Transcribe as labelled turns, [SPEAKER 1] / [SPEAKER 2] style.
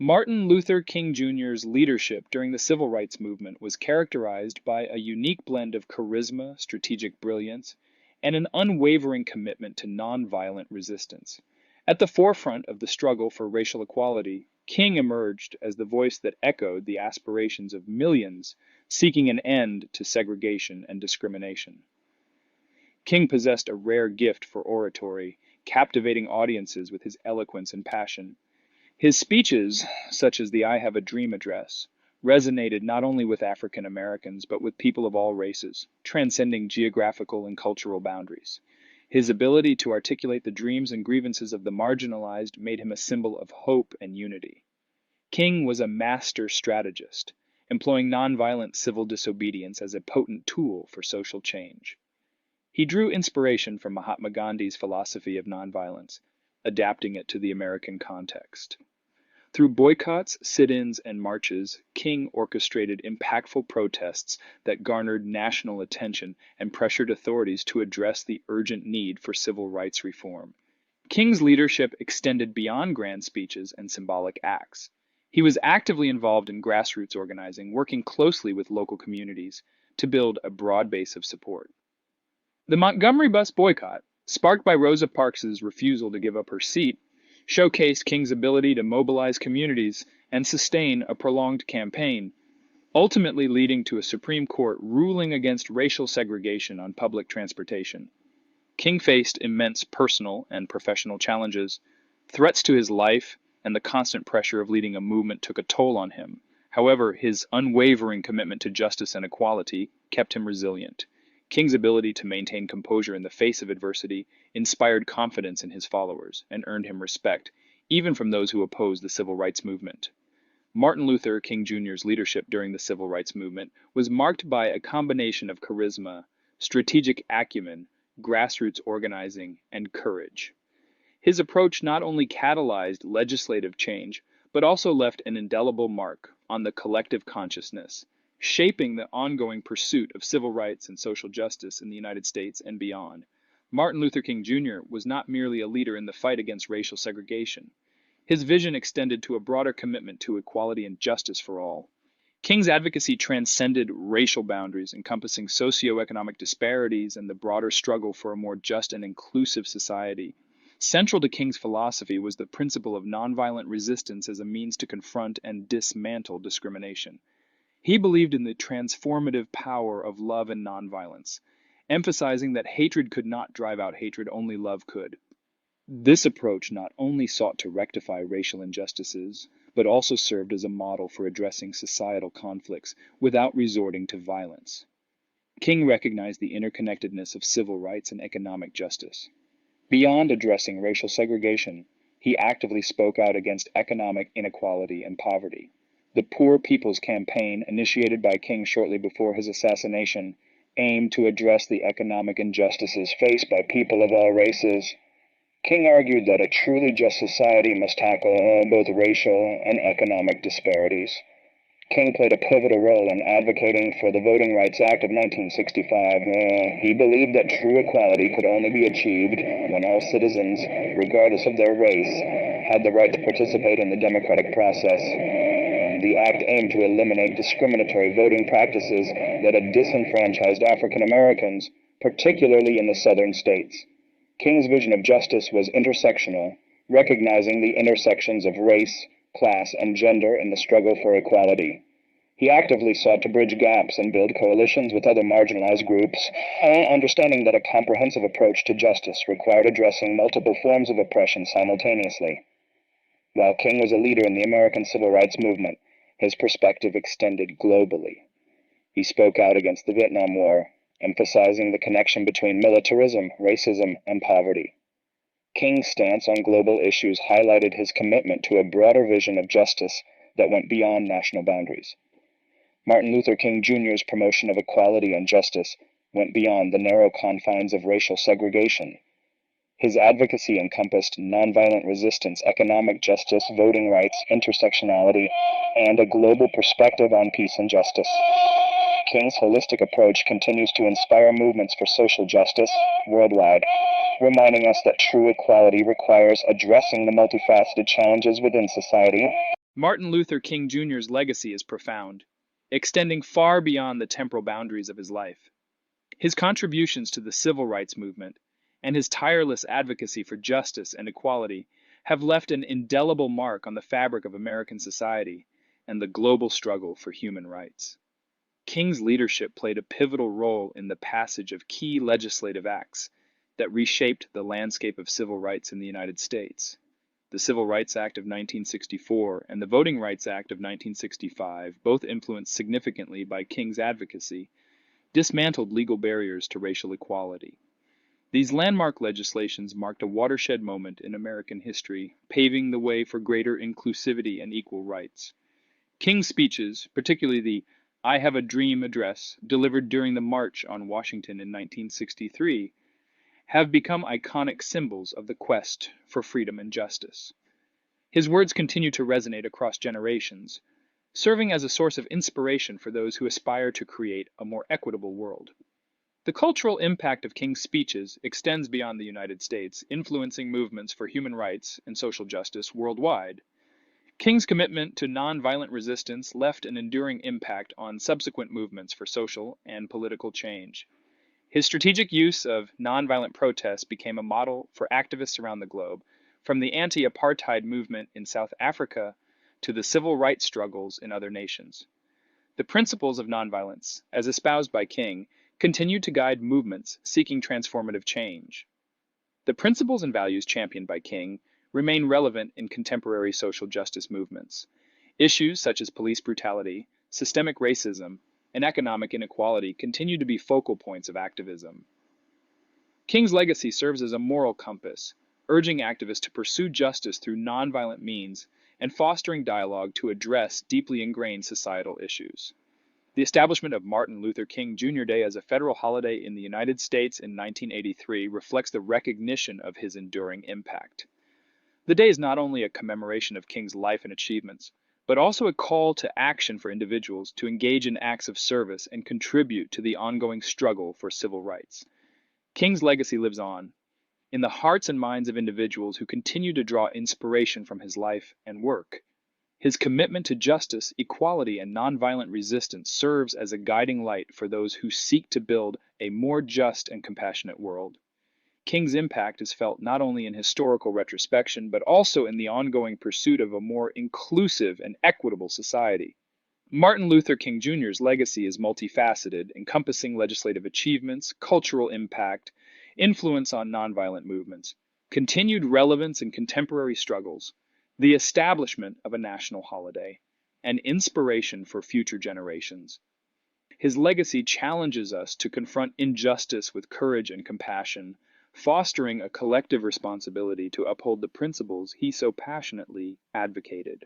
[SPEAKER 1] Martin Luther King Jr.'s leadership during the Civil Rights Movement was characterized by a unique blend of charisma, strategic brilliance, and an unwavering commitment to nonviolent resistance. At the forefront of the struggle for racial equality, King emerged as the voice that echoed the aspirations of millions seeking an end to segregation and discrimination. King possessed a rare gift for oratory, captivating audiences with his eloquence and passion. His speeches, such as the I Have a Dream address, resonated not only with African Americans but with people of all races, transcending geographical and cultural boundaries. His ability to articulate the dreams and grievances of the marginalized made him a symbol of hope and unity. King was a master strategist, employing nonviolent civil disobedience as a potent tool for social change. He drew inspiration from Mahatma Gandhi's philosophy of nonviolence, adapting it to the American context. Through boycotts, sit-ins, and marches, King orchestrated impactful protests that garnered national attention and pressured authorities to address the urgent need for civil rights reform. King's leadership extended beyond grand speeches and symbolic acts. He was actively involved in grassroots organizing, working closely with local communities to build a broad base of support. The Montgomery Bus Boycott, sparked by Rosa Parks's refusal to give up her seat, showcased King's ability to mobilize communities and sustain a prolonged campaign, ultimately leading to a Supreme Court ruling against racial segregation on public transportation. King faced immense personal and professional challenges. Threats to his life and the constant pressure of leading a movement took a toll on him. However, his unwavering commitment to justice and equality kept him resilient. King's ability to maintain composure in the face of adversity inspired confidence in his followers and earned him respect, even from those who opposed the civil rights movement. Martin Luther King Jr.'s leadership during the civil rights movement was marked by a combination of charisma, strategic acumen, grassroots organizing, and courage. His approach not only catalyzed legislative change, but also left an indelible mark on the collective consciousness, shaping the ongoing pursuit of civil rights and social justice in the United States and beyond. Martin Luther King Jr. was not merely a leader in the fight against racial segregation. His vision extended to a broader commitment to equality and justice for all. King's advocacy transcended racial boundaries, encompassing socioeconomic disparities and the broader struggle for a more just and inclusive society. Central to King's philosophy was the principle of nonviolent resistance as a means to confront and dismantle discrimination. He believed in the transformative power of love and nonviolence, emphasizing that hatred could not drive out hatred, only love could. This approach not only sought to rectify racial injustices, but also served as a model for addressing societal conflicts without resorting to violence. King recognized the interconnectedness of civil rights and economic justice. Beyond addressing racial segregation, he actively spoke out against economic inequality and poverty. The Poor People's Campaign, initiated by King shortly before his assassination, aimed to address the economic injustices faced by people of all races. King argued that a truly just society must tackle both racial and economic disparities. King played a pivotal role in advocating for the Voting Rights Act of 1965. He believed that true equality could only be achieved when all citizens, regardless of their race, had the right to participate in the democratic process. The act aimed to eliminate discriminatory voting practices that had disenfranchised African Americans, particularly in the southern states. King's vision of justice was intersectional, recognizing the intersections of race, class, and gender in the struggle for equality. He actively sought to bridge gaps and build coalitions with other marginalized groups, understanding that a comprehensive approach to justice required addressing multiple forms of oppression simultaneously. While King was a leader in the American Civil Rights Movement, his perspective extended globally. He spoke out against the Vietnam War, emphasizing the connection between militarism, racism, and poverty. King's stance on global issues highlighted his commitment to a broader vision of justice that went beyond national boundaries. Martin Luther King Jr.'s promotion of equality and justice went beyond the narrow confines of racial segregation. His advocacy encompassed nonviolent resistance, economic justice, voting rights, intersectionality, and a global perspective on peace and justice. King's holistic approach continues to inspire movements for social justice worldwide, reminding us that true equality requires addressing the multifaceted challenges within society. Martin Luther King Jr.'s legacy is profound, extending far beyond the temporal boundaries of his life. His contributions to the civil rights movement and his tireless advocacy for justice and equality have left an indelible mark on the fabric of American society and the global struggle for human rights. King's leadership played a pivotal role in the passage of key legislative acts that reshaped the landscape of civil rights in the United States. The Civil Rights Act of 1964 and the Voting Rights Act of 1965, both influenced significantly by King's advocacy, dismantled legal barriers to racial equality. These landmark legislations marked a watershed moment in American history, paving the way for greater inclusivity and equal rights. King's speeches, particularly the I Have a Dream address delivered during the March on Washington in 1963, have become iconic symbols of the quest for freedom and justice. His words continue to resonate across generations, serving as a source of inspiration for those who aspire to create a more equitable world. The cultural impact of King's speeches extends beyond the United States, influencing movements for human rights and social justice worldwide. King's commitment to nonviolent resistance left an enduring impact on subsequent movements for social and political change. His strategic use of nonviolent protest became a model for activists around the globe, from the anti-apartheid movement in South Africa to the civil rights struggles in other nations. The principles of nonviolence, as espoused by King, continue to guide movements seeking transformative change. The principles and values championed by King remain relevant in contemporary social justice movements. Issues such as police brutality, systemic racism, and economic inequality continue to be focal points of activism. King's legacy serves as a moral compass, urging activists to pursue justice through nonviolent means and fostering dialogue to address deeply ingrained societal issues. The establishment of Martin Luther King Jr. Day as a federal holiday in the United States in 1983 reflects the recognition of his enduring impact. The day is not only a commemoration of King's life and achievements, but also a call to action for individuals to engage in acts of service and contribute to the ongoing struggle for civil rights. King's legacy lives on in the hearts and minds of individuals who continue to draw inspiration from his life and work. His commitment to justice, equality, and nonviolent resistance serves as a guiding light for those who seek to build a more just and compassionate world. King's impact is felt not only in historical retrospection, but also in the ongoing pursuit of a more inclusive and equitable society. Martin Luther King Jr.'s legacy is multifaceted, encompassing legislative achievements, cultural impact, influence on nonviolent movements, continued relevance in contemporary struggles, the establishment of a national holiday, and inspiration for future generations. His legacy challenges us to confront injustice with courage and compassion, fostering a collective responsibility to uphold the principles he so passionately advocated.